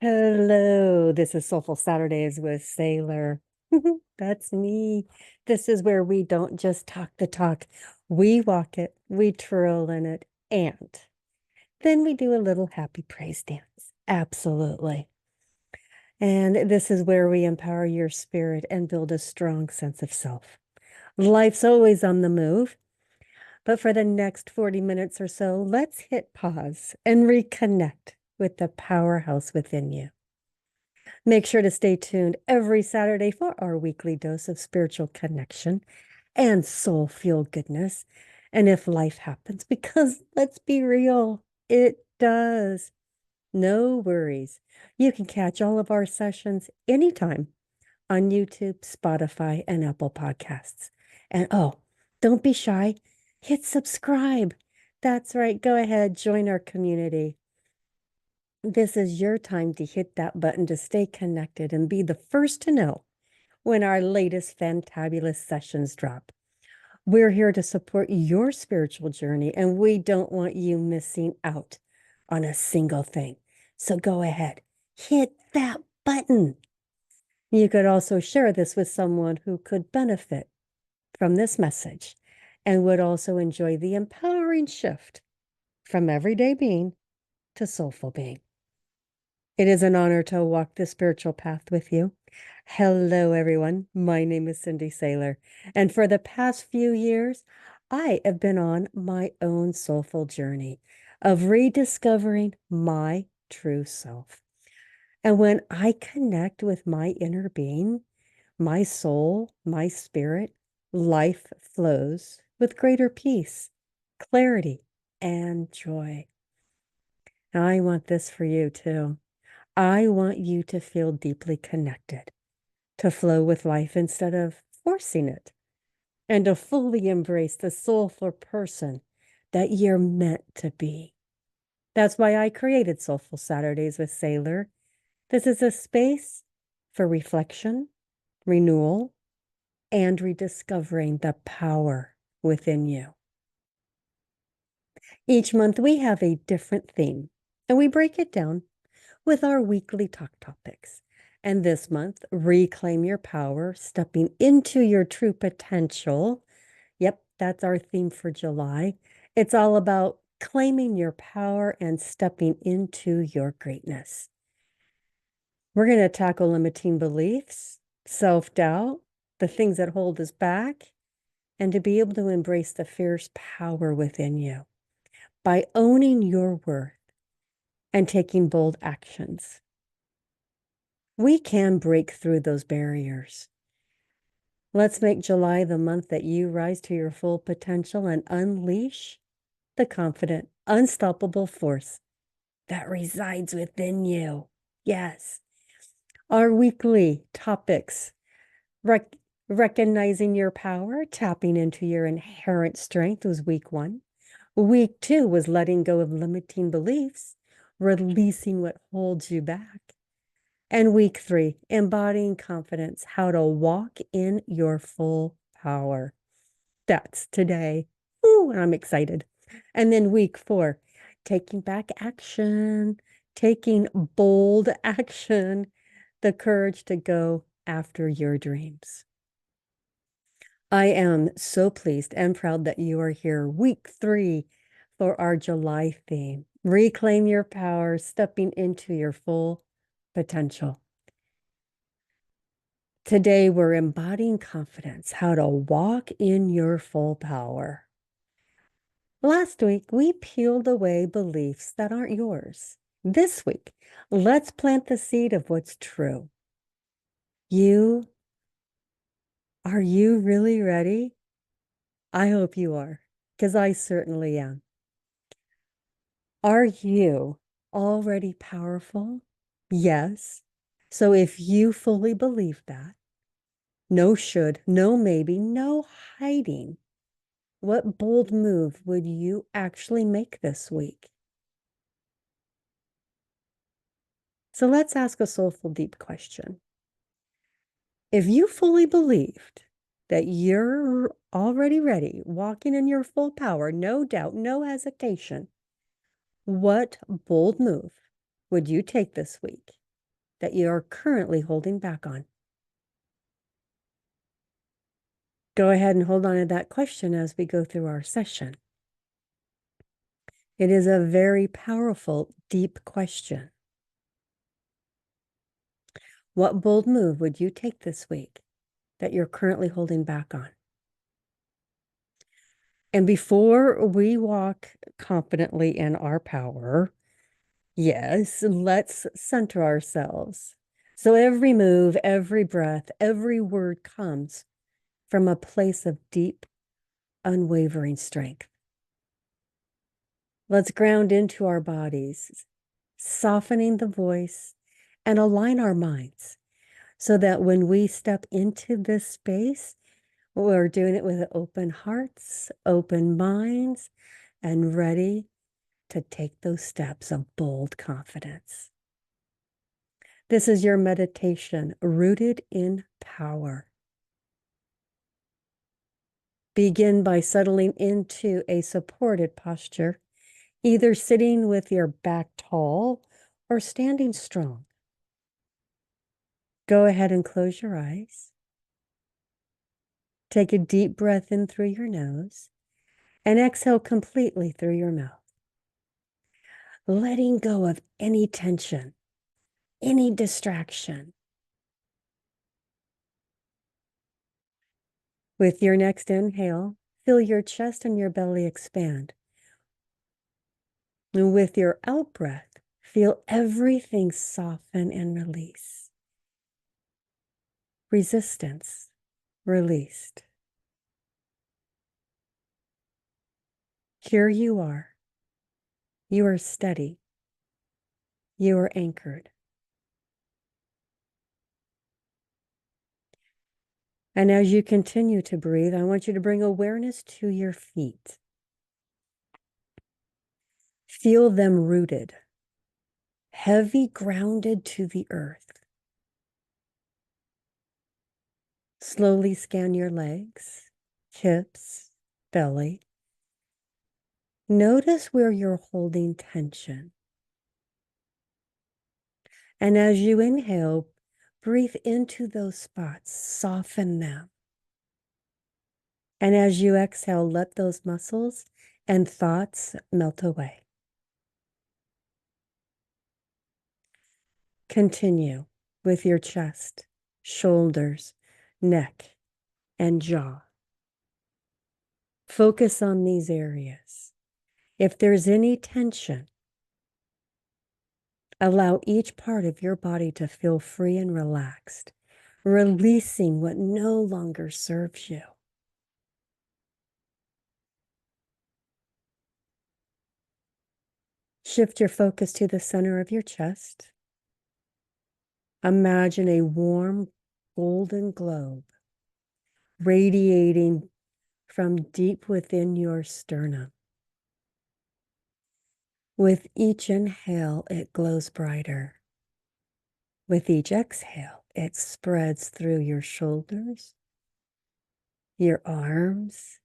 Hello, this is Soulful Saturdays with Saylor. That's me. This is where we don't just talk the talk, we walk it, we twirl in it, and then we do a little happy praise dance. Absolutely. And this is where we empower your spirit and build a strong sense of self. Life's always on the move, but for the next 40 minutes or so, let's hit pause and reconnect with the powerhouse within you. Make sure to stay tuned every Saturday for our weekly dose of spiritual connection and soul fuel goodness. And if life happens, because let's be real, it does. No worries. You can catch all of our sessions anytime on YouTube, Spotify, and Apple Podcasts. And oh, don't be shy. Hit subscribe. That's right. Go ahead, join our community. This is your time to hit that button to stay connected and be the first to know when our latest fantabulous sessions drop. We're here to support your spiritual journey, and we don't want you missing out on a single thing. So go ahead, hit that button. You could also share this with someone who could benefit from this message and would also enjoy the empowering shift from everyday being to soulful being. It is an honor to walk the spiritual path with you. Hello, everyone. My name is Cindy Saylor, and for the past few years, I have been on my own soulful journey of rediscovering my true self. And when I connect with my inner being, my soul, my spirit, life flows with greater peace, clarity, and joy. Now, I want this for you too. I want you to feel deeply connected, to flow with life instead of forcing it, and to fully embrace the soulful person that you're meant to be. That's why I created Soulful Saturdays with Saylor. This is a space for reflection, renewal, and rediscovering the power within you. Each month we have a different theme, and we break it down with our weekly talk topics. And this month, reclaim your power, stepping into your true potential. Yep, that's our theme for July. It's all about claiming your power and stepping into your greatness. We're going to tackle limiting beliefs, self-doubt, the things that hold us back, and to be able to embrace the fierce power within you by owning your worth and taking bold actions. We can break through those barriers. Let's make July the month that you rise to your full potential and unleash the confident, unstoppable force that resides within you. Yes. Our weekly topics, recognizing your power, tapping into your inherent strength was week 1. Week 2 was letting go of limiting beliefs, releasing what holds you back. And week 3, embodying confidence, how to walk in your full power. That's today. Ooh, and I'm excited. And then week 4, taking back action, taking bold action, the courage to go after your dreams. I am so pleased and proud that you are here. Week 3 for our July theme. Reclaim your power, stepping into your full potential. Today, we're embodying confidence, how to walk in your full power. Last week, we peeled away beliefs that aren't yours. This week, let's plant the seed of what's true. Are you really ready? I hope you are, because I certainly am. Are you already powerful? Yes. So if you fully believe that, no should, no maybe, no hiding, what bold move would you actually make this week? So let's ask a soulful, deep question. If you fully believed that you're already ready, walking in your full power, no doubt, no hesitation, what bold move would you take this week? that you are currently holding back on? Go ahead and hold on to that question as we go through our session. It is a very powerful, deep question. What bold move would you take this week that you're currently holding back on? And before we walk confidently in our power, yes, let's center ourselves. So every move, every breath, every word comes from a place of deep, unwavering strength. Let's ground into our bodies, softening the voice and align our minds so that when we step into this space, we're doing it with open hearts, open minds, and ready to take those steps of bold confidence. This is your meditation rooted in power. Begin by settling into a supported posture, either sitting with your back tall or standing strong. Go ahead and close your eyes. Take a deep breath in through your nose and exhale completely through your mouth. Letting go of any tension, any distraction. With your next inhale, feel your chest and your belly expand. And with your out breath, feel everything soften and release. Resistance released. Here you are. You are steady. You are anchored. And as you continue to breathe, I want you to bring awareness to your feet. Feel them rooted, heavy, grounded to the earth. Slowly scan your legs, hips, belly. Notice where you're holding tension. And as you inhale, breathe into those spots, soften them. And as you exhale, let those muscles and thoughts melt away. Continue with your chest, shoulders, neck, and jaw. Focus on these areas. If there's any tension, allow each part of your body to feel free and relaxed, releasing what no longer serves you. Shift your focus to the center of your chest. Imagine a warm golden globe radiating from deep within your sternum. With each inhale, it glows brighter. With each exhale, it spreads through your shoulders, your arms,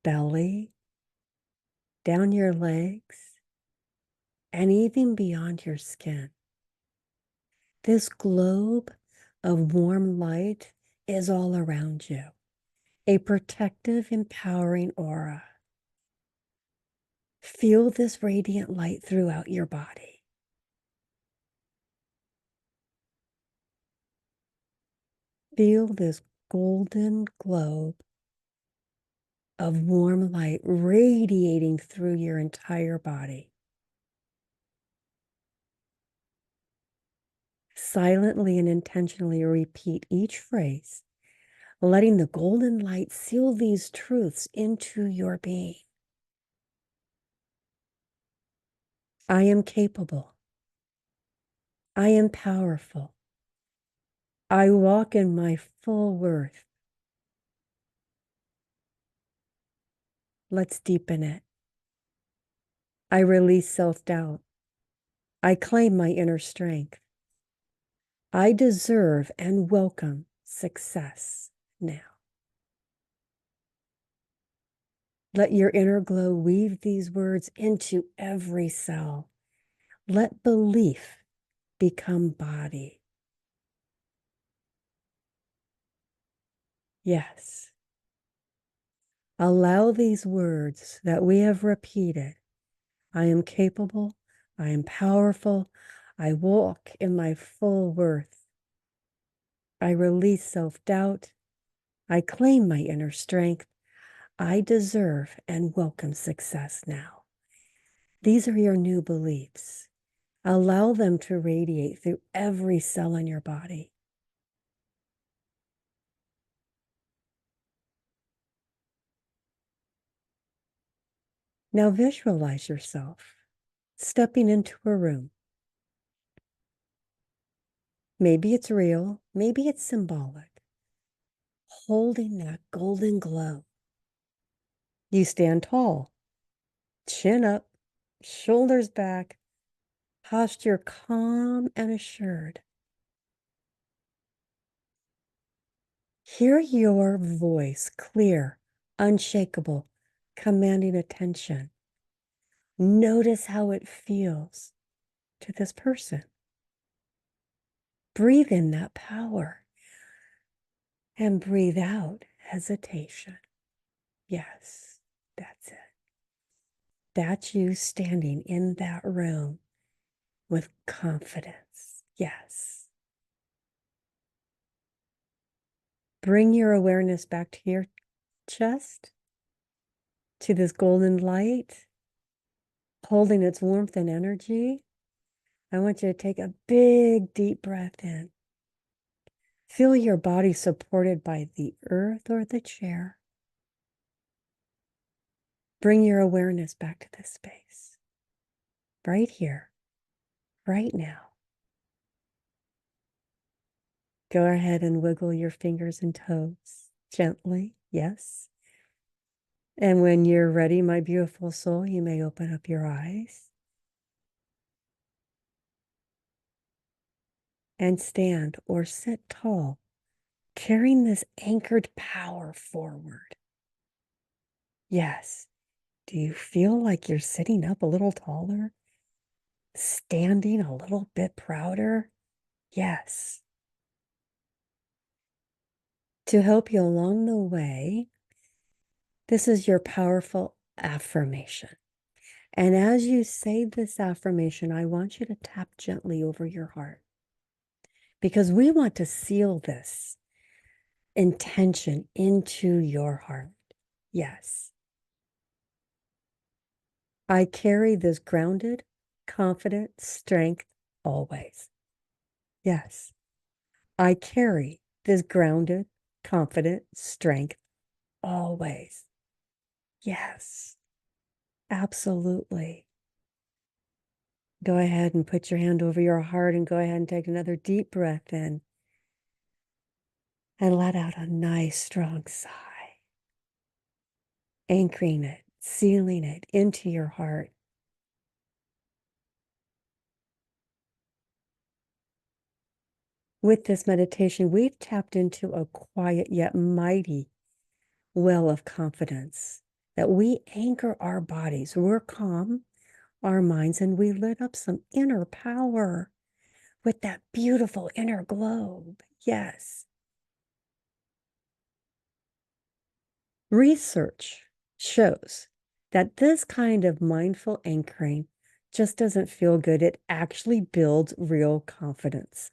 belly, down your legs, and even beyond your skin. This globe of warm light is all around you, a protective, empowering aura. Feel this radiant light throughout your body. Feel this golden globe of warm light radiating through your entire body. Silently and intentionally repeat each phrase, letting the golden light seal these truths into your being. I am capable. I am powerful. I walk in my full worth. Let's deepen it. I release self-doubt. I claim my inner strength. I deserve and welcome success now. Let your inner glow weave these words into every cell. Let belief become body. Yes. Allow these words that we have repeated. I am capable. I am powerful. I walk in my full worth. I release self-doubt. I claim my inner strength. I deserve and welcome success now. These are your new beliefs. Allow them to radiate through every cell in your body. Now visualize yourself stepping into a room. Maybe it's real, maybe it's symbolic, holding that golden glow. You stand tall, chin up, shoulders back, posture calm and assured. Hear your voice clear, unshakable, commanding attention. Notice how it feels to this person. Breathe in that power and breathe out hesitation. Yes, that's it. That's you standing in that room with confidence. Yes. Bring your awareness back to your chest, to this golden light, holding its warmth and energy. I want you to take a big, deep breath in. Feel your body supported by the earth or the chair. Bring your awareness back to this space, right here, right now. Go ahead and wiggle your fingers and toes gently, yes. And when you're ready, my beautiful soul, you may open up your eyes and stand or sit tall, carrying this anchored power forward. Yes. Do you feel like you're sitting up a little taller? Standing a little bit prouder? Yes. To help you along the way, this is your powerful affirmation. And as you say this affirmation, I want you to tap gently over your heart because we want to seal this intention into your heart. Yes. I carry this grounded, confident strength always. Yes. I carry this grounded, confident strength always. Yes, absolutely. Go ahead and put your hand over your heart and go ahead and take another deep breath in and let out a nice, strong sigh, anchoring it, sealing it into your heart. With this meditation, we've tapped into a quiet yet mighty well of confidence that we anchor our bodies. We're calm, our minds, and we lit up some inner power with that beautiful inner globe. Yes. Research shows that this kind of mindful anchoring just doesn't feel good. It actually builds real confidence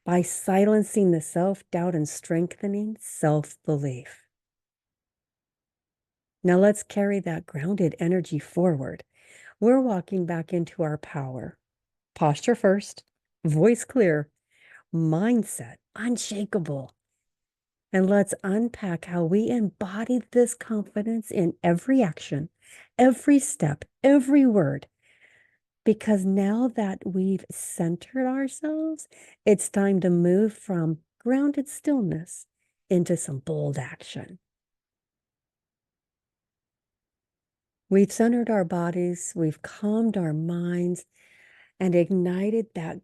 by silencing the self-doubt and strengthening self-belief. Now let's carry that grounded energy forward. We're walking back into our power. Posture first, voice clear, mindset unshakable. And let's unpack how we embody this confidence in every action, every step, every word. Because now that we've centered ourselves, it's time to move from grounded stillness into some bold action. We've centered our bodies, we've calmed our minds, and ignited that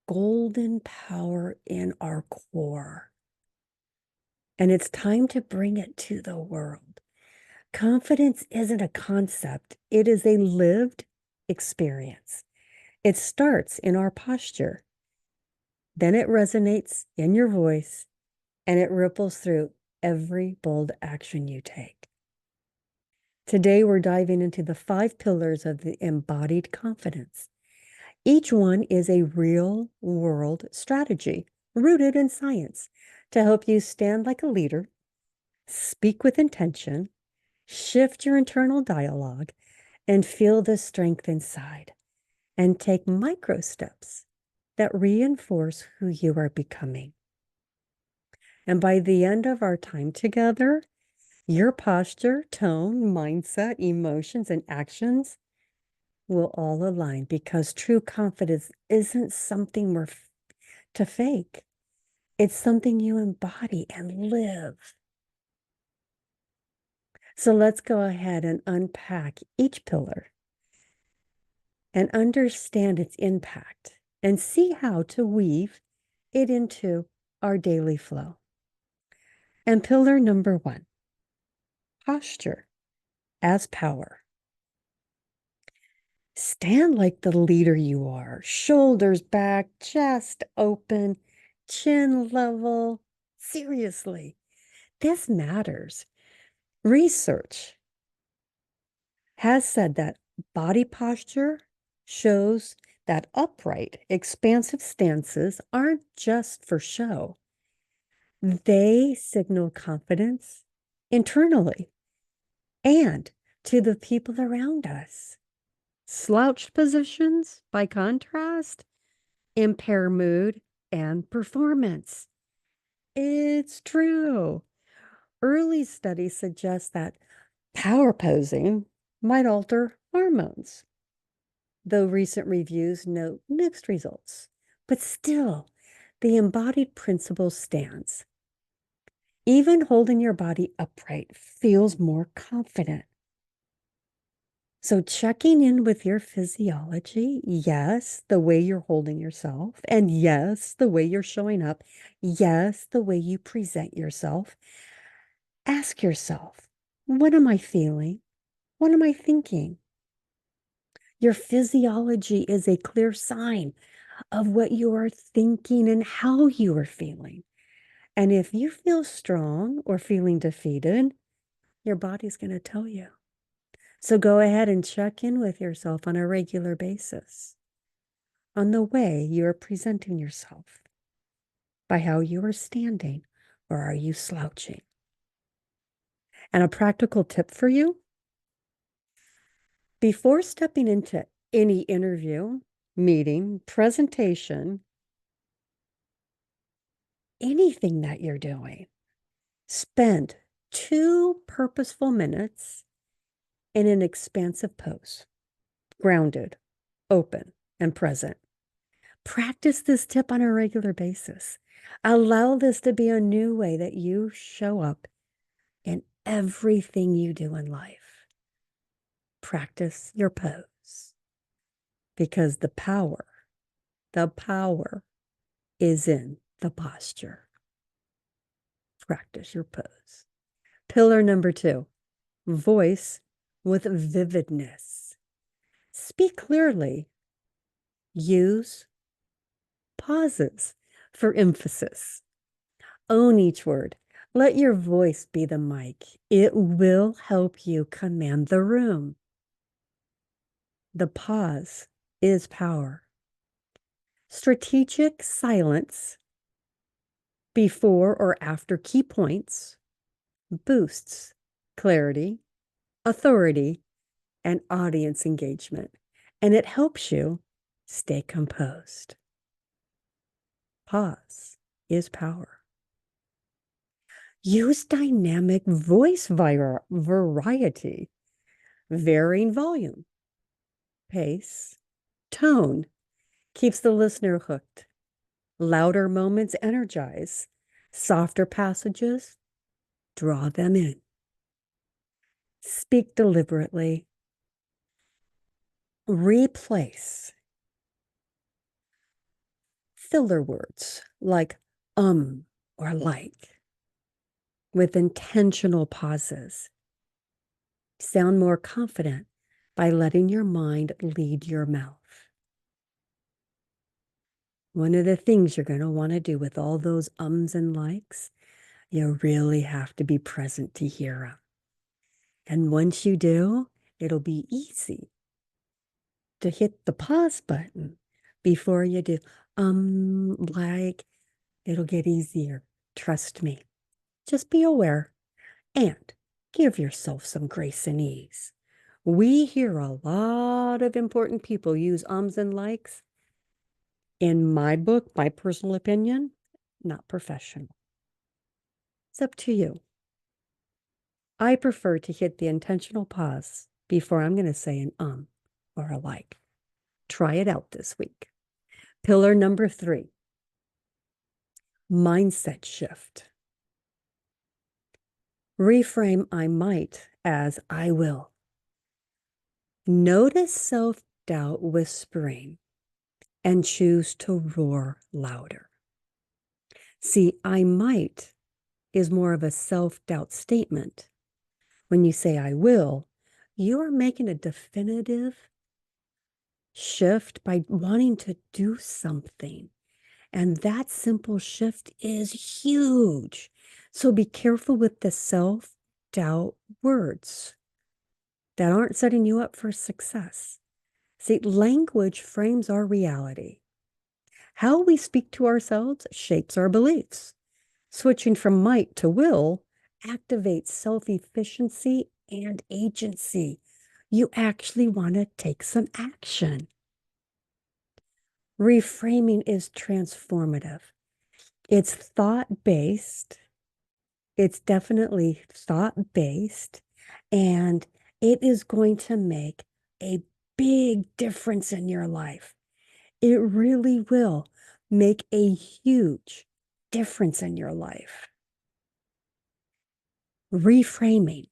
golden power in our core. And it's time to bring it to the world. Confidence isn't a concept, it is a lived experience. It starts in our posture, then it resonates in your voice, and it ripples through every bold action you take. Today, we're diving into the 5 pillars of the embodied confidence. Each one is a real-world strategy rooted in science to help you stand like a leader, speak with intention, shift your internal dialogue, and feel the strength inside, and take micro steps that reinforce who you are becoming. And by the end of our time together, your posture, tone, mindset, emotions, and actions will all align, because true confidence isn't something we're to fake. It's something you embody and live. So let's go ahead and unpack each pillar and understand its impact and see how to weave it into our daily flow. And pillar number 1, posture as power. Stand like the leader you are, shoulders back, chest open, chin level. Seriously, this matters. Research has said that body posture shows that upright, expansive stances aren't just for show. They signal confidence internally and to the people around us. Slouched positions, by contrast, impair mood and performance. It's true. Early studies suggest that power posing might alter hormones, though recent reviews note mixed results. But still, the embodied principle stands. Even holding your body upright feels more confident. So checking in with your physiology, yes, the way you're holding yourself, and yes, the way you're showing up, yes, the way you present yourself. Ask yourself, what am I feeling? What am I thinking? Your physiology is a clear sign of what you are thinking and how you are feeling. And if you feel strong or feeling defeated, your body's going to tell you. So go ahead and check in with yourself on a regular basis on the way you are presenting yourself, by how you are standing, or are you slouching? And a practical tip for you: before stepping into any interview, meeting, presentation, anything that you're doing, spend 2 purposeful minutes in an expansive pose, grounded, open, and present. Practice this tip on a regular basis. Allow this to be a new way that you show up in everything you do in life. Practice your pose, because the power is in the posture. Practice your pose. Pillar number 2, voice with vividness. Speak clearly. Use pauses for emphasis. Own each word. Let your voice be the mic. It will help you command the room. The pause is power. Strategic silence before or after key points boosts clarity, authority, and audience engagement, and it helps you stay composed. Pause is power. Use dynamic voice variety, varying volume, pace, tone keeps the listener hooked. Louder moments energize. Softer passages draw them in. Speak deliberately. Replace filler words like or like with intentional pauses. Sound more confident by letting your mind lead your mouth. One of the things you're going to want to do with all those ums and likes You really have to be present to hear them. And once you do, it'll be easy to hit the pause button before you do. Like, it'll get easier. Trust me. Just be aware and give yourself some grace and ease. We hear a lot of important people use ums and likes. In my book, my personal opinion, not professional. It's up to you. I prefer to hit the intentional pause before I'm going to say an or a like. Try it out this week. Pillar number 3, mindset shift. Reframe I might as I will. Notice self-doubt whispering and choose to roar louder. See, I might is more of a self-doubt statement. When you say I will, you are making a definitive shift by wanting to do something. And that simple shift is huge. So be careful with the self-doubt words that aren't setting you up for success. See, language frames our reality. How we speak to ourselves shapes our beliefs. Switching from might to will activates self-efficiency and agency. You actually want to take some action. Reframing is transformative. It's thought-based. It's definitely thought-based, and it is going to make a big difference in your life. It really will make a huge difference in your life. Reframing.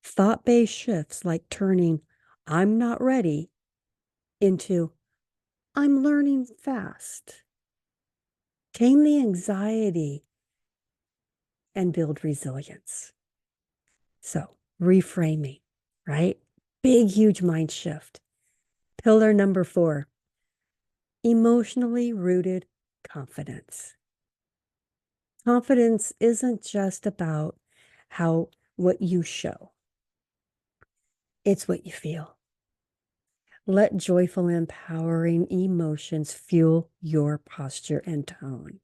Thought-based shifts like turning I'm not ready into I'm learning fast. Tame the anxiety and build resilience. So, reframing, right? Big, huge mind shift. Pillar number 4, emotionally rooted confidence. Confidence isn't just about what you show. It's what you feel. Let joyful, empowering emotions fuel your posture and tone.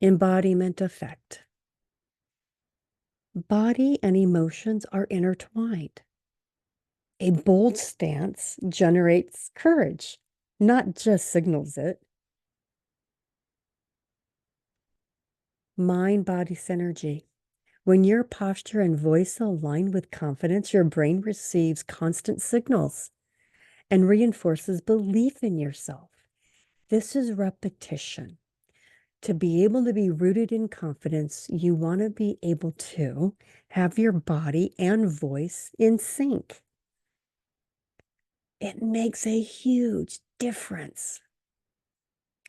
Embodiment effect. Body and emotions are intertwined. A bold stance generates courage, not just signals it. Mind-body synergy. When your posture and voice align with confidence, your brain receives constant signals and reinforces belief in yourself. This is repetition. To be able to be rooted in confidence, you want to be able to have your body and voice in sync. It makes a huge difference.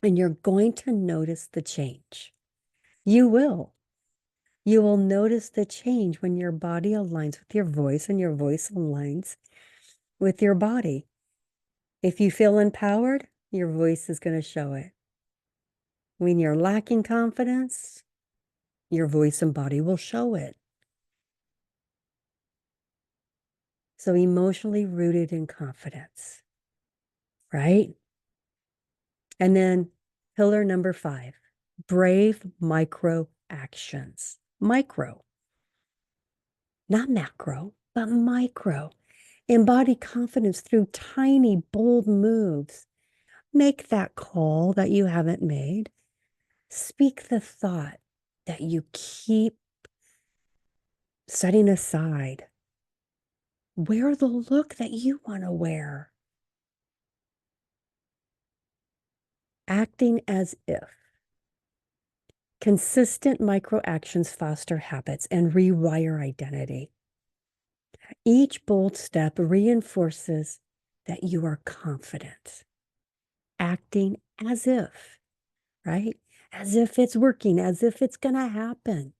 And you're going to notice the change. You will. You will notice the change when your body aligns with your voice and your voice aligns with your body. If you feel empowered, your voice is going to show it. When you're lacking confidence, your voice and body will show it. So emotionally rooted in confidence, right? And then pillar number 5, brave micro actions. Micro. Not macro, but micro. Embody confidence through tiny, bold moves. Make that call that you haven't made. Speak the thought that you keep setting aside. Wear the look that you want to wear. Acting as if. Consistent micro actions foster habits and rewire identity. Each bold step reinforces that you are confident. Acting as if, right? As if it's working, as if it's going to happen.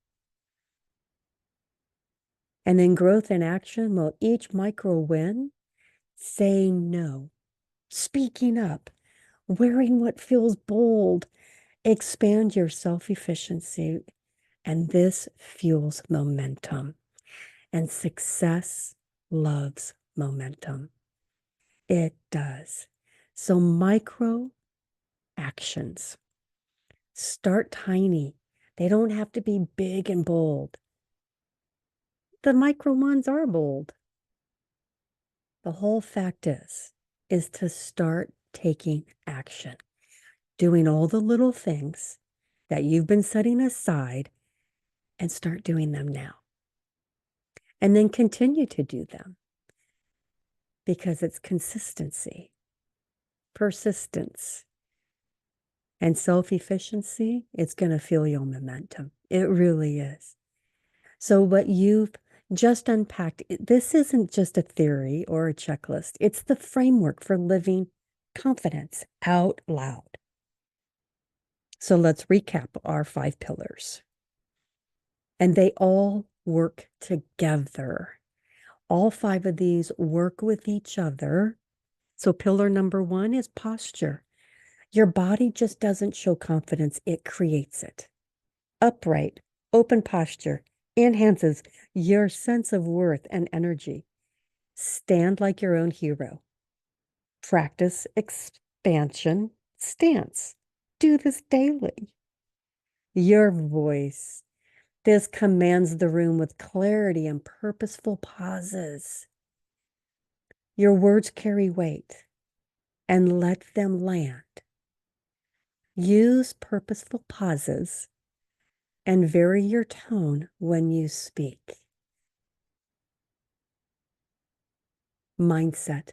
And then growth in action, well, each micro win, saying no, speaking up, wearing what feels bold, Expand your self-efficiency, and this fuels momentum. And success loves momentum. It does. So micro actions. Start tiny. They don't have to be big and bold. The micro ones are bold. The whole fact is to start taking action, doing all the little things that you've been setting aside and start doing them now. And then continue to do them because it's consistency, persistence, and self-efficiency. It's going to fuel your momentum. It really is. So what you've just unpacked, this isn't just a theory or a checklist. It's the framework for living confidence out loud. So let's recap our 5 pillars. And they all work together. All 5 of these work with each other. So pillar number 1 is posture. Your body just doesn't show confidence, it creates it. Upright, open posture enhances your sense of worth and energy. Stand like your own hero. Practice expansion stance. Do this daily. Your voice. This commands the room with clarity and purposeful pauses. Your words carry weight, and let them land. Use purposeful pauses and vary your tone when you speak. Mindset.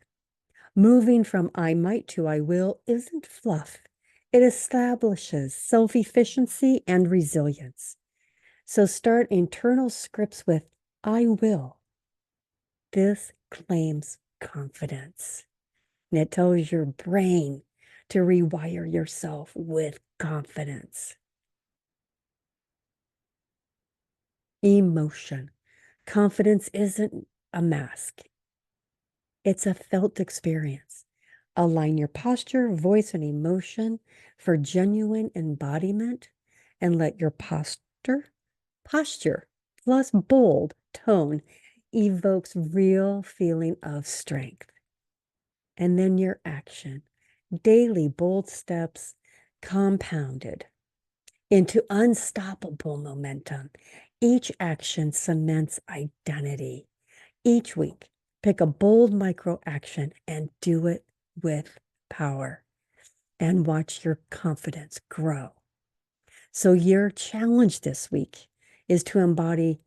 Moving from I might to I will isn't fluff. It establishes self-efficiency and resilience. So start internal scripts with I will. This claims confidence. And it tells your brain to rewire yourself with confidence. Emotion. Confidence isn't a mask. It's a felt experience. Align your posture, voice, and emotion for genuine embodiment, and let your posture plus bold tone evokes real feeling of strength. And then your action, daily bold steps compounded into unstoppable momentum. Each action cements identity. Each week, pick a bold micro action and do it with power, and watch your confidence grow. So your challenge this week is to embody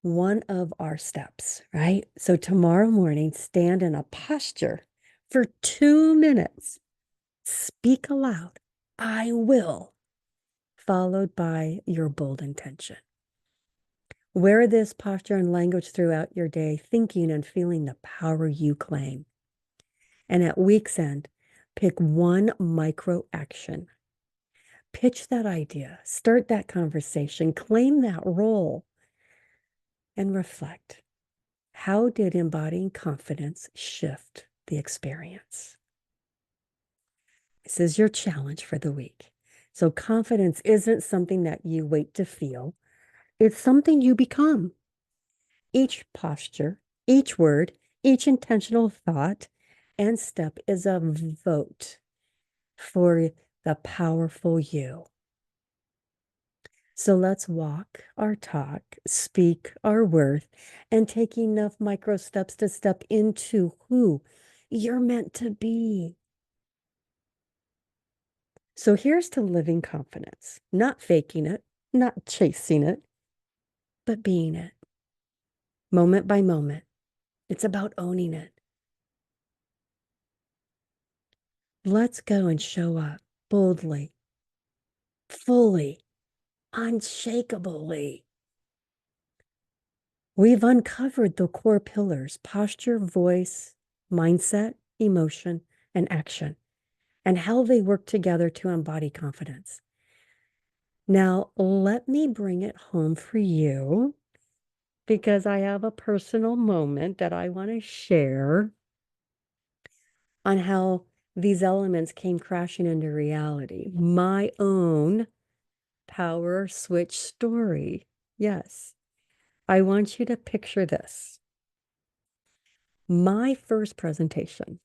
one of our steps, right? So tomorrow morning, stand in a posture for 2 minutes. Speak aloud, I will, followed by your bold intention. Wear this posture and language throughout your day, thinking and feeling the power you claim. And at week's end, pick one micro action. Pitch that idea, start that conversation, claim that role, and reflect. How did embodying confidence shift the experience? This is your challenge for the week. So confidence isn't something that you wait to feel. It's something you become. Each posture, each word, each intentional thought and step is a vote for the powerful you. So let's walk our talk, speak our worth, and take enough micro steps to step into who you're meant to be. So here's to living confidence, not faking it, not chasing it, but being it. Moment by moment. It's about owning it. Let's go and show up boldly, fully, unshakably. We've uncovered the core pillars: posture, voice, mindset, emotion, and action, and how they work together to embody confidence. Now, let me bring it home for you because I have a personal moment that I want to share on how these elements came crashing into reality. My own power switch story. Yes. I want you to picture this. My first presentation,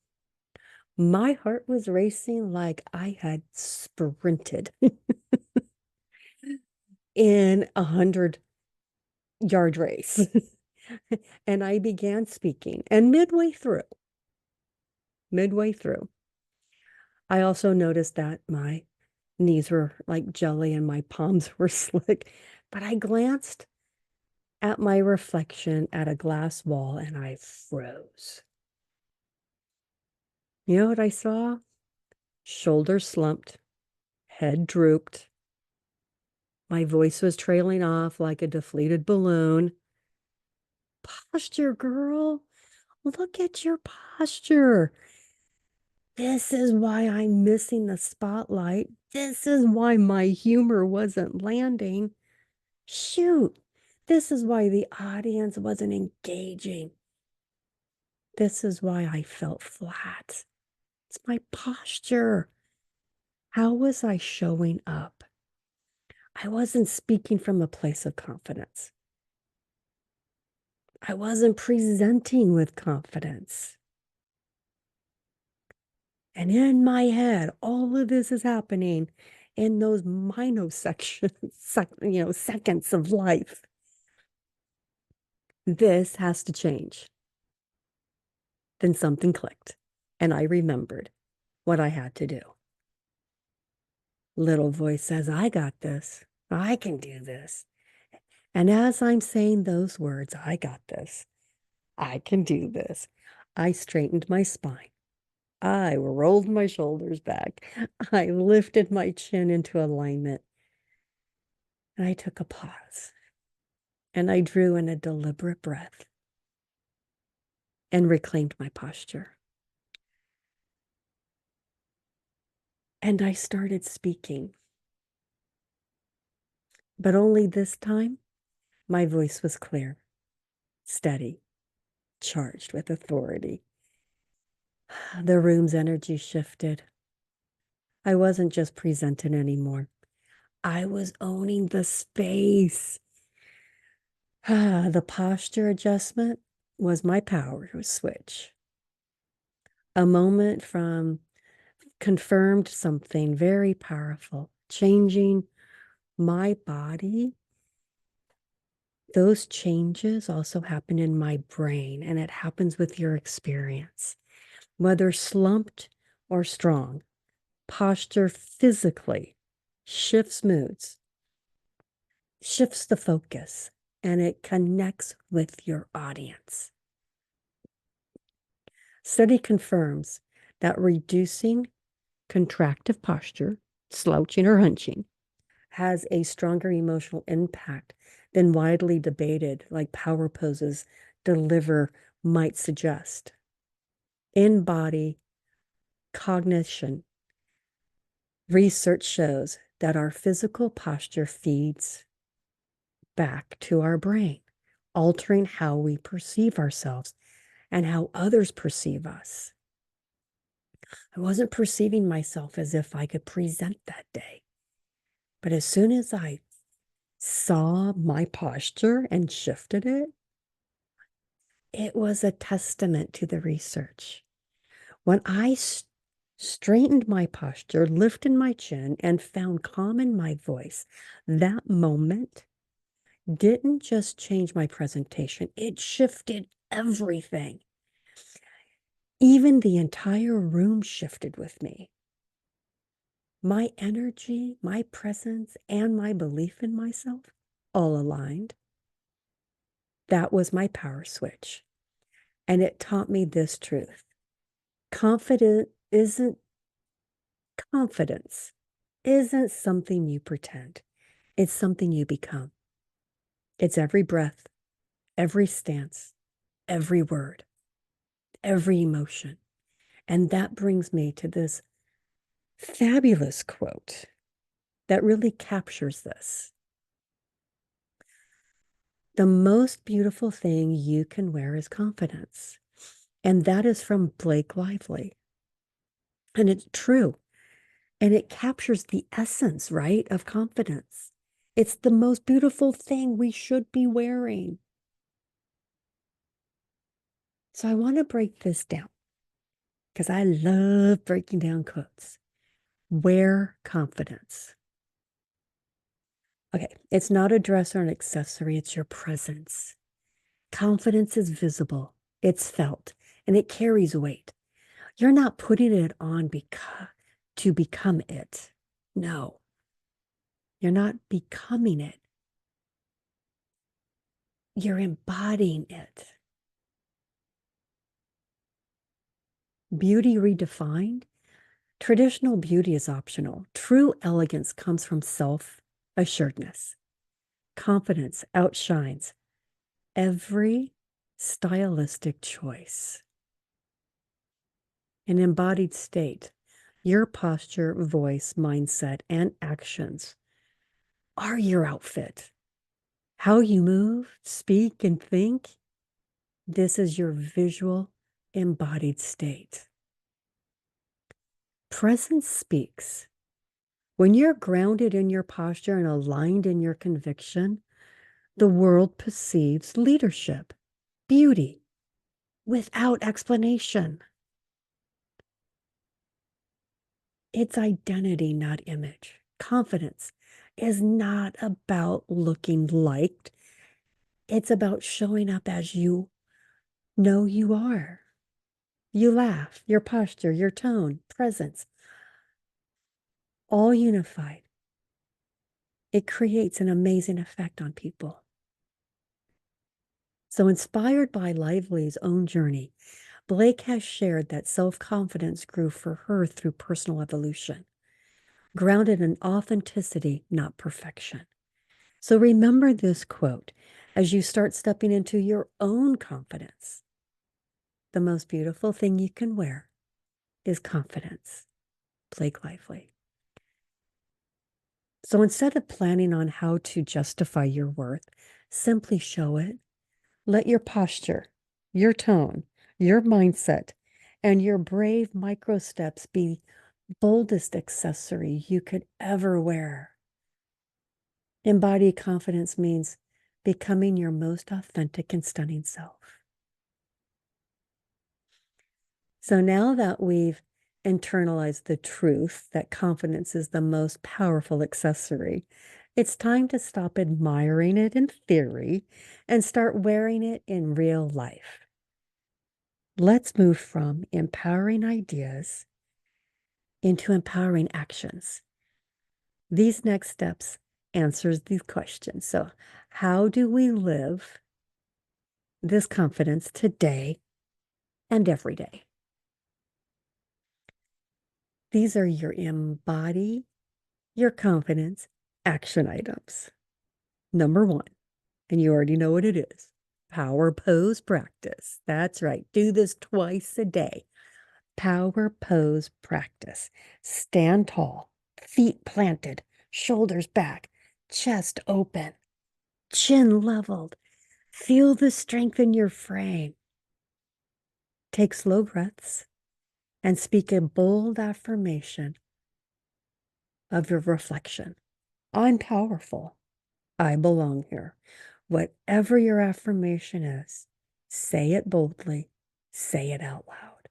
my heart was racing like I had sprinted in 100-yard race. And I began speaking. And midway through, I also noticed that my knees were like jelly and my palms were slick. But I glanced at my reflection at a glass wall and I froze. You know what I saw? Shoulders slumped, head drooped. My voice was trailing off like a deflated balloon. Posture, girl. Look at your posture. This is why I'm missing the spotlight. This is why my humor wasn't landing. Shoot, this is why the audience wasn't engaging. This is why I felt flat. It's my posture. How was I showing up? I wasn't speaking from a place of confidence. I wasn't presenting with confidence. And in my head, all of this is happening in those minosections, seconds of life. This has to change. Then something clicked, and I remembered what I had to do. Little voice says, I got this. I can do this. And as I'm saying those words, I got this. I can do this. I straightened my spine. I rolled my shoulders back. I lifted my chin into alignment. And I took a pause. And I drew in a deliberate breath and reclaimed my posture. And I started speaking. But only this time, my voice was clear, steady, charged with authority. The room's energy shifted. I wasn't just presenting anymore. I was owning the space. The posture adjustment was my power switch. A moment from confirmed something very powerful, changing my body. Those changes also happen in my brain, and it happens with your experience. Whether slumped or strong, posture physically shifts moods, shifts the focus, and it connects with your audience. Study confirms that reducing contractive posture, slouching or hunching, has a stronger emotional impact than widely debated, like power poses deliver might suggest. In body cognition, research shows that our physical posture feeds back to our brain, altering how we perceive ourselves and how others perceive us. I wasn't perceiving myself as if I could present that day. But as soon as I saw my posture and shifted it, it was a testament to the research. When I straightened my posture, lifted my chin, and found calm in my voice, that moment didn't just change my presentation, it shifted everything. Even the entire room shifted with me. My energy, my presence, and my belief in myself all aligned. That was my power switch. And it taught me this truth. Confidence isn't something you pretend. It's something you become. It's every breath, every stance, every word, every emotion. And that brings me to this fabulous quote that really captures this. The most beautiful thing you can wear is confidence. And that is from Blake Lively. And it's true. And it captures the essence, right, of confidence. It's the most beautiful thing we should be wearing. So I want to break this down because I love breaking down quotes. Wear confidence. Okay, it's not a dress or an accessory, it's your presence. Confidence is visible, it's felt, and it carries weight. You're not putting it on to become it. No, you're not becoming it. You're embodying it. Beauty redefined. Traditional beauty is optional. True elegance comes from self-assuredness. Confidence outshines every stylistic choice. An embodied state, your posture, voice, mindset, and actions are your outfit. How you move, speak, and think, this is your visual embodied state. Presence speaks. When you're grounded in your posture and aligned in your conviction, the world perceives leadership, beauty, without explanation. It's identity, not image. Confidence is not about looking liked. It's about showing up as you know you are. You laugh, your posture, your tone, presence, all unified. It creates an amazing effect on people. So, inspired by Lively's own journey, Blake has shared that self-confidence grew for her through personal evolution, grounded in authenticity, not perfection. So remember this quote as you start stepping into your own confidence. The most beautiful thing you can wear is confidence. Blake Lively. So instead of planning on how to justify your worth, simply show it. Let your posture, your tone, your mindset, and your brave micro steps be boldest accessory you could ever wear. Embodied confidence means becoming your most authentic and stunning self. So now that we've internalized the truth that confidence is the most powerful accessory, it's time to stop admiring it in theory and start wearing it in real life. Let's move from empowering ideas into empowering actions. These next steps answers these questions. So, how do we live this confidence today and every day? These are your embody your confidence action items. Number one, and you already know what it is, power pose practice. That's right. Do this twice a day. Power pose practice. Stand tall, feet planted, shoulders back, chest open, chin leveled. Feel the strength in your frame. Take slow breaths and speak a bold affirmation of your reflection. I'm powerful. I belong here. Whatever your affirmation is, say it boldly, say it out loud.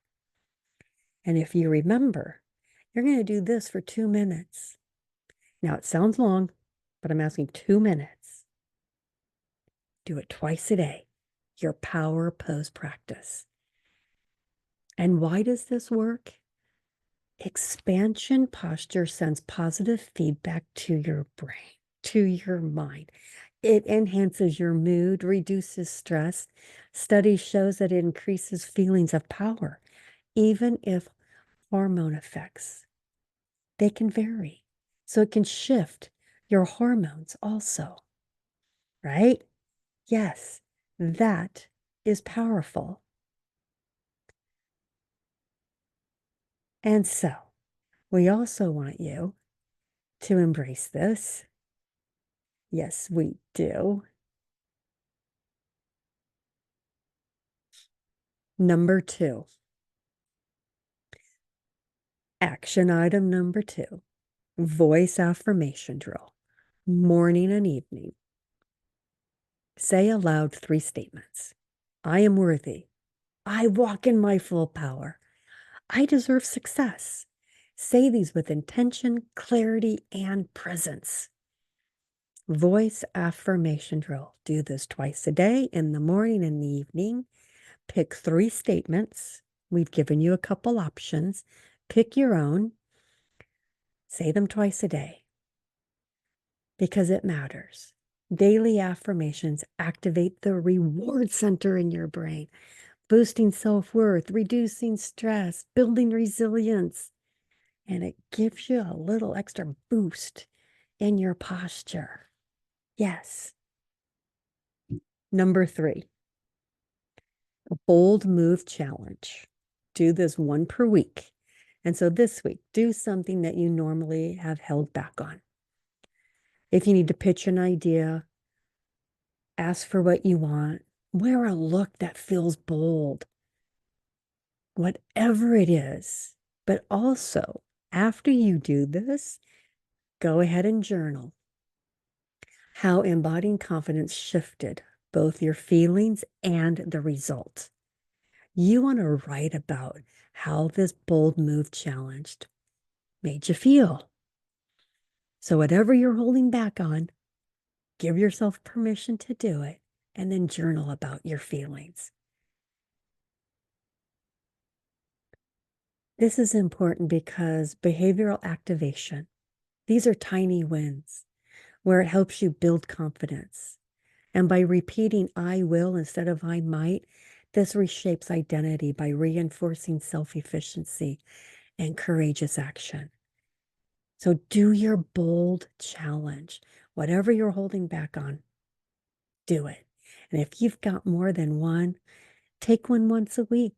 And if you remember, you're going to do this for 2 minutes. Now it sounds long, but I'm asking 2 minutes. Do it twice a day. Your power pose practice. And why does this work? Expansion posture sends positive feedback to your brain, to your mind. It enhances your mood, reduces stress. Study shows that it increases feelings of power, even if hormone effects, they can vary. So it can shift your hormones also, right? Yes, that is powerful. And so we also want you to embrace this. Yes, we do. Number 2, Action item number 2, voice affirmation drill, morning and evening. Say aloud 3 statements. I am worthy. I walk in my full power. I deserve success. Say these with intention, clarity, and presence. Voice affirmation drill. Do this twice a day, in the morning and the evening. Pick 3 statements. We've given you a couple options. Pick your own. Say them twice a day because it matters. Daily affirmations activate the reward center in your brain, boosting self-worth, reducing stress, building resilience, and it gives you a little extra boost in your posture. Yes. Number 3, a bold move challenge. Do this 1 per week. And so this week, do something that you normally have held back on. If you need to pitch an idea, ask for what you want, wear a look that feels bold, whatever it is. But also, after you do this, go ahead and journal how embodying confidence shifted both your feelings and the result. You want to write about how this bold move challenged made you feel. So whatever you're holding back on, give yourself permission to do it and then journal about your feelings. This is important because behavioral activation, these are tiny wins where it helps you build confidence. And by repeating I will instead of I might, this reshapes identity by reinforcing self-efficiency and courageous action. So do your bold challenge. Whatever you're holding back on, do it. And if you've got more than one, take one once a week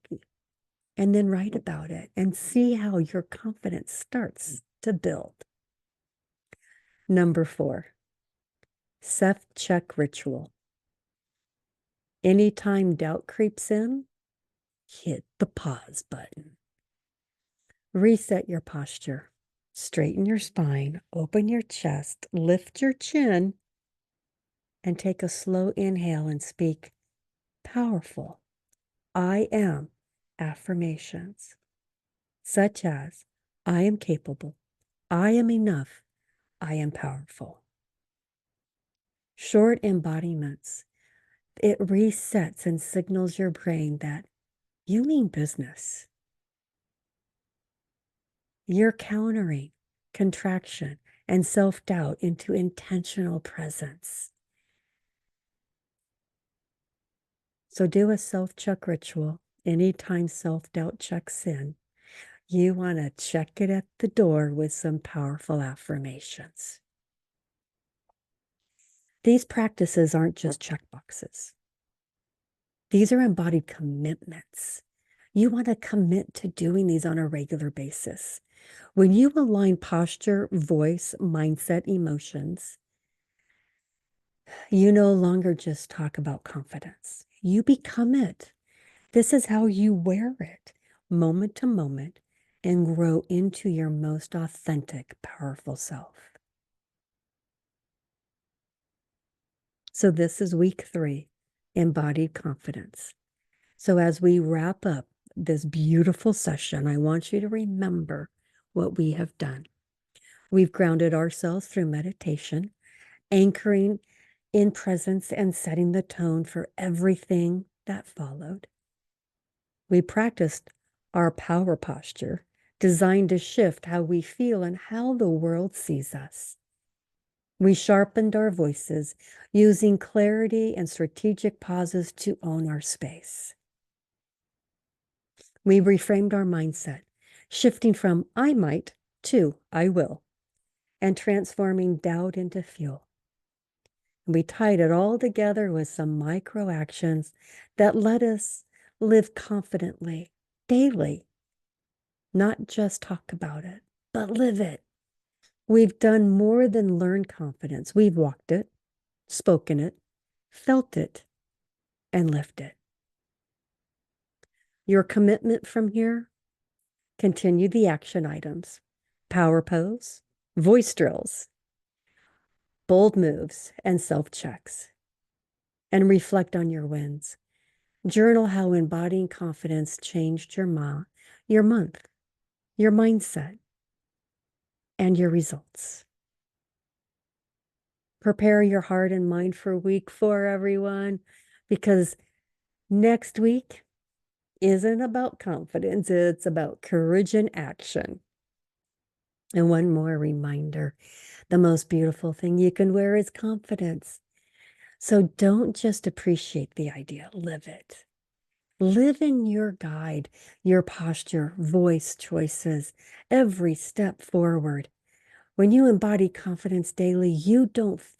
and then write about it and see how your confidence starts to build. Number 4, self-check ritual. Anytime doubt creeps in, hit the pause button. Reset your posture. Straighten your spine, open your chest, lift your chin, and take a slow inhale and speak powerful I am affirmations, such as I am capable, I am enough, I am powerful. Short embodiments. It resets and signals your brain that you mean business. You're countering contraction and self-doubt into intentional presence. So do a self-check ritual. Anytime self-doubt checks in, you want to check it at the door with some powerful affirmations. These practices aren't just checkboxes. These are embodied commitments. You want to commit to doing these on a regular basis. When you align posture, voice, mindset, emotions, you no longer just talk about confidence. You become it. This is how you wear it, moment to moment, and grow into your most authentic, powerful self. So this is week 3, embodied confidence. So as we wrap up this beautiful session, I want you to remember what we have done. We've grounded ourselves through meditation, anchoring in presence and setting the tone for everything that followed. We practiced our power posture, designed to shift how we feel and how the world sees us. We sharpened our voices, using clarity and strategic pauses to own our space. We reframed our mindset, shifting from I might to I will, and transforming doubt into fuel. We tied it all together with some micro actions that let us live confidently daily, not just talk about it, but live it. We've done more than learn confidence. We've walked it, spoken it, felt it, and lived it. Your commitment from here, Continue the action items: power pose, voice drills, bold moves, and self-checks. And reflect on your wins. Journal how embodying confidence changed your month, your mindset, and your results. Prepare your heart and mind for week 4, everyone, because next week isn't about confidence, it's about courage and action. And one more reminder, the most beautiful thing you can wear is confidence. So don't just appreciate the idea, live it. Live in your guide, your posture, voice choices, every step forward. When you embody confidence daily, you just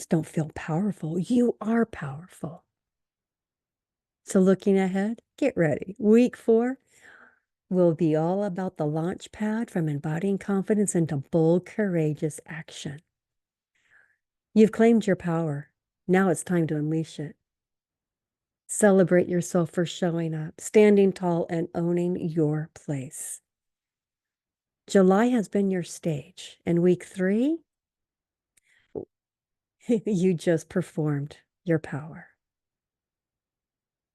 don't feel powerful. You are powerful. So looking ahead, get ready. Week 4 will be all about the launch pad from embodying confidence into bold, courageous action. You've claimed your power. Now it's time to unleash it. Celebrate yourself for showing up, standing tall, and owning your place. July has been your stage, and week 3, you just performed your power.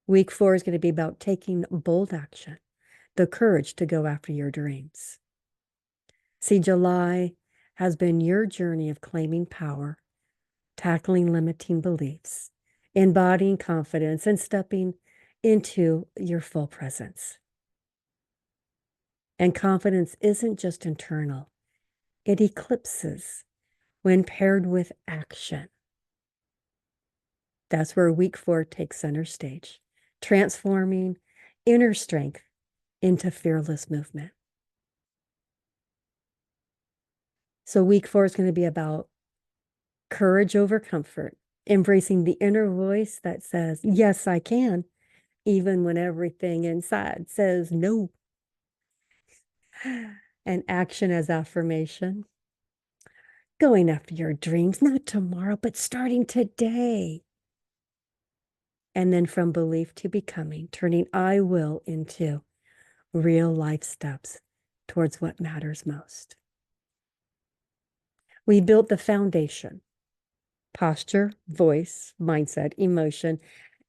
Week 4 is going to be about taking bold action, the courage to go after your dreams. See, July has been your journey of claiming power, tackling limiting beliefs, embodying confidence, and stepping into your full presence. And confidence isn't just internal, it eclipses when paired with action. That's where week 4 takes center stage, transforming inner strength into fearless movement. So week 4 is going to be about courage over comfort, embracing the inner voice that says, yes, I can, even when everything inside says no. And action as affirmation. Going after your dreams, not tomorrow, but starting today. And then from belief to becoming, turning I will into real life steps towards what matters most. We built the foundation: posture, voice, mindset, emotion,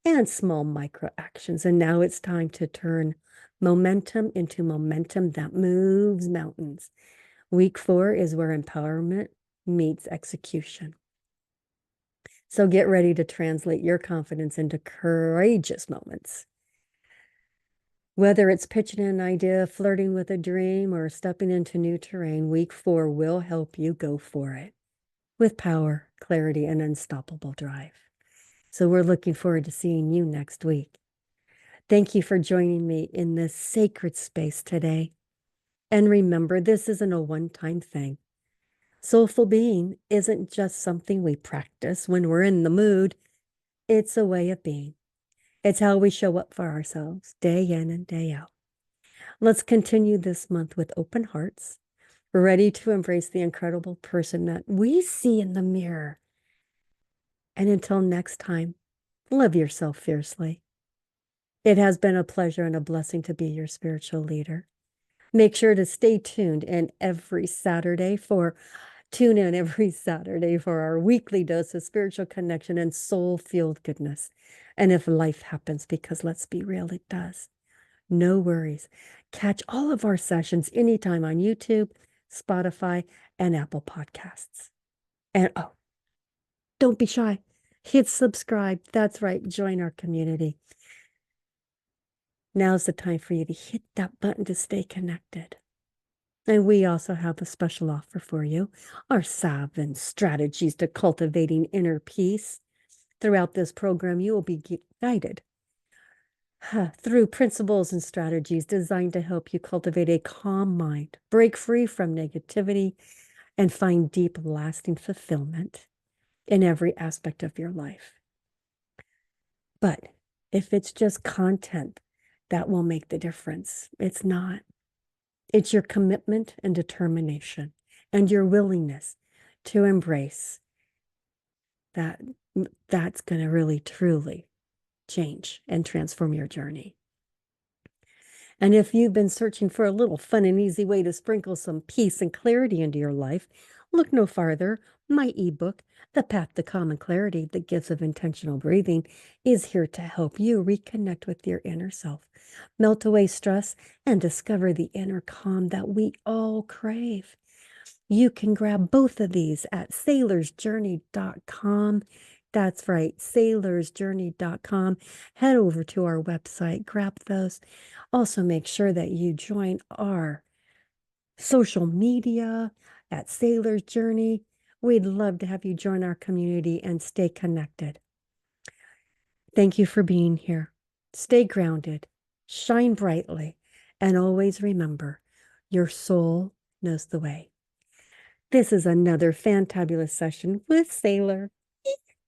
and small micro actions. And now it's time to turn momentum into momentum that moves mountains. Week 4 is where empowerment meets execution. So get ready to translate your confidence into courageous moments. Whether it's pitching an idea, flirting with a dream, or stepping into new terrain, week 4 will help you go for it with power, clarity, and unstoppable drive. So we're looking forward to seeing you next week. Thank you for joining me in this sacred space today. And remember, this isn't a one-time thing. Soulful being isn't just something we practice when we're in the mood. It's a way of being. It's how we show up for ourselves day in and day out. Let's continue this month with open hearts, ready to embrace the incredible person that we see in the mirror. And until next time, love yourself fiercely. It has been a pleasure and a blessing to be your spiritual leader. Make sure to tune in every Saturday for our weekly dose of spiritual connection and soul-fueled goodness. And if life happens, because let's be real, it does, no worries. Catch all of our sessions anytime on YouTube, Spotify, and Apple Podcasts. And don't be shy. Hit subscribe. That's right. Join our community. Now's the time for you to hit that button to stay connected. And we also have a special offer for you, our 7 strategies to cultivating inner peace. Throughout this program, you will be guided through principles and strategies designed to help you cultivate a calm mind, break free from negativity, and find deep, lasting fulfillment in every aspect of your life. But if it's just content that will make the difference, it's not. It's your commitment and determination and your willingness to embrace that. That's going to really, truly change and transform your journey. And if you've been searching for a little fun and easy way to sprinkle some peace and clarity into your life, look no farther. My ebook, The Path to Calm and Clarity, The Gifts of Intentional Breathing, is here to help you reconnect with your inner self, melt away stress, and discover the inner calm that we all crave. You can grab both of these at saylorsjourney.com. That's right, saylorsjourney.com. Head over to our website, grab those. Also, make sure that you join our social media at Saylor's Journey. We'd love to have you join our community and stay connected. Thank you for being here. Stay grounded, shine brightly, and always remember, your soul knows the way. This is another fantabulous session with Saylor.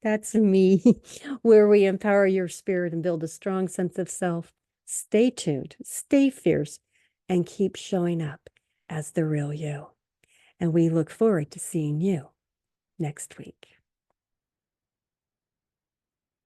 That's me, where we empower your spirit and build a strong sense of self. Stay tuned, stay fierce, and keep showing up as the real you. And we look forward to seeing you next week.